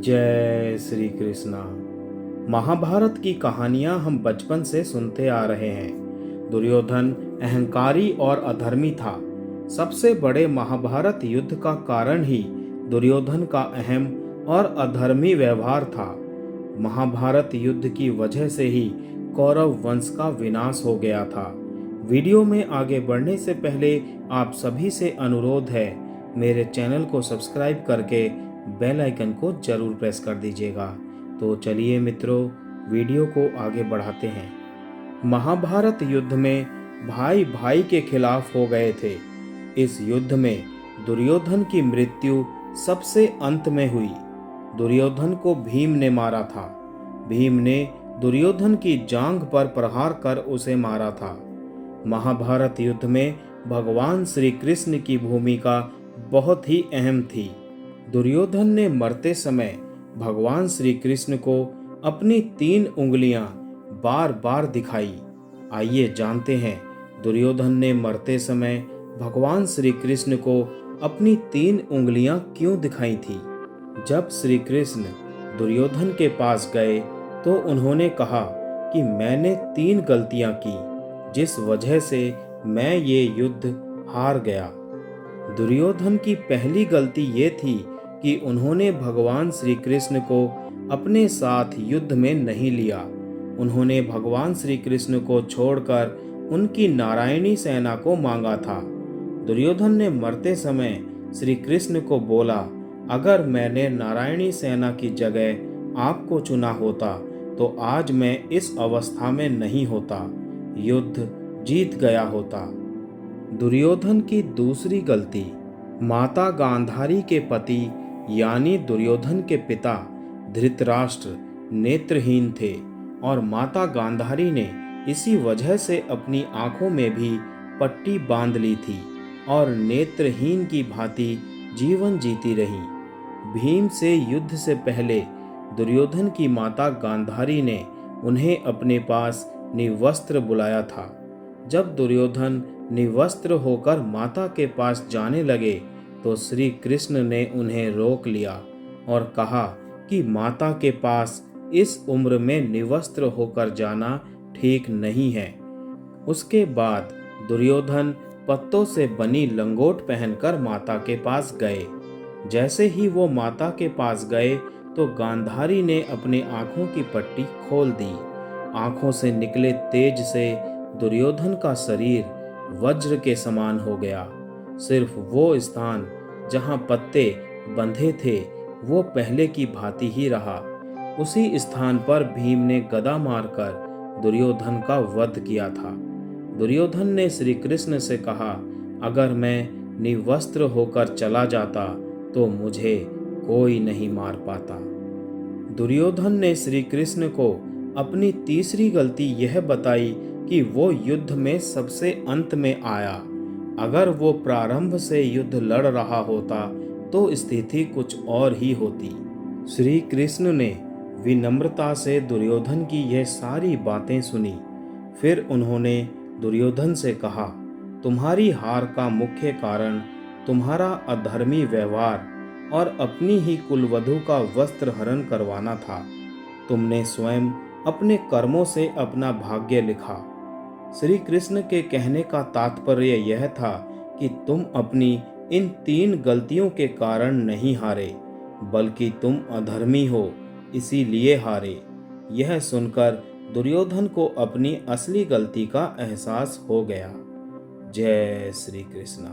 जय श्री कृष्णा। महाभारत की कहानियां हम बचपन से सुनते आ रहे हैं। दुर्योधन अहंकारी और अधर्मी था। सबसे बड़े महाभारत युद्ध का कारण ही दुर्योधन का अहम और अधर्मी व्यवहार था। महाभारत युद्ध की वजह से ही कौरव वंश का विनाश हो गया था। वीडियो में आगे बढ़ने से पहले आप सभी से अनुरोध है, मेरे चैनल को सब्सक्राइब करके बेल आइकन को जरूर प्रेस कर दीजिएगा। तो चलिए मित्रों, वीडियो को आगे बढ़ाते हैं। महाभारत युद्ध में भाई भाई के खिलाफ हो गए थे। इस युद्ध में दुर्योधन की मृत्यु सबसे अंत में हुई। दुर्योधन को भीम ने मारा था। भीम ने दुर्योधन की जांघ पर प्रहार कर उसे मारा था। महाभारत युद्ध में भगवान श्री कृष्ण की भूमिका बहुत ही अहम थी। दुर्योधन ने मरते समय भगवान श्री कृष्ण को अपनी 3 उंगलियां बार बार दिखाई। आइए जानते हैं दुर्योधन ने मरते समय भगवान श्री कृष्ण को अपनी 3 उंगलियां क्यों दिखाई थी। जब श्री कृष्ण दुर्योधन के पास गए तो उन्होंने कहा कि मैंने 3 गलतियां की, जिस वजह से मैं ये युद्ध हार गया। दुर्योधन की पहली गलती ये थी कि उन्होंने भगवान श्री कृष्ण को अपने साथ युद्ध में नहीं लिया। उन्होंने भगवान श्री कृष्ण को छोड़कर उनकी नारायणी सेना को मांगा था। दुर्योधन ने मरते समय श्री कृष्ण को बोला, अगर मैंने नारायणी सेना की जगह आपको चुना होता तो आज मैं इस अवस्था में नहीं होता, युद्ध जीत गया होता। दुर्योधन की दूसरी गलती, माता गांधारी के पति यानी दुर्योधन के पिता धृतराष्ट्र नेत्रहीन थे और माता गांधारी ने इसी वजह से अपनी आंखों में भी पट्टी बांध ली थी और नेत्रहीन की भांति जीवन जीती रही। भीम से युद्ध से पहले दुर्योधन की माता गांधारी ने उन्हें अपने पास निवस्त्र बुलाया था। जब दुर्योधन निवस्त्र होकर माता के पास जाने लगे तो श्री कृष्ण ने उन्हें रोक लिया और कहा कि माता के पास इस उम्र में निवस्त्र होकर जाना ठीक नहीं है। उसके बाद दुर्योधन पत्तों से बनी लंगोट पहनकर माता के पास गए। जैसे ही वो माता के पास गए तो गांधारी ने अपने आंखों की पट्टी खोल दी। आंखों से निकले तेज से दुर्योधन का शरीर वज्र के समान हो गया। सिर्फ वो स्थान जहां पत्ते बंधे थे वो पहले की भांति ही रहा। उसी स्थान पर भीम ने गदा मारकर दुर्योधन का वध किया था। दुर्योधन ने श्री कृष्ण से कहा, अगर मैं निवस्त्र होकर चला जाता तो मुझे कोई नहीं मार पाता। दुर्योधन ने श्री कृष्ण को अपनी तीसरी गलती यह बताई कि वो युद्ध में सबसे अंत में आया। अगर वो प्रारंभ से युद्ध लड़ रहा होता तो स्थिति कुछ और ही होती। श्री कृष्ण ने विनम्रता से दुर्योधन की यह सारी बातें सुनी। फिर उन्होंने दुर्योधन से कहा, तुम्हारी हार का मुख्य कारण तुम्हारा अधर्मी व्यवहार और अपनी ही कुलवधू का वस्त्र हरण करवाना था। तुमने स्वयं अपने कर्मों से अपना भाग्य लिखा। श्री कृष्ण के कहने का तात्पर्य यह था कि तुम अपनी इन 3 गलतियों के कारण नहीं हारे, बल्कि तुम अधर्मी हो इसीलिए हारे। यह सुनकर दुर्योधन को अपनी असली गलती का एहसास हो गया। जय श्री कृष्णा।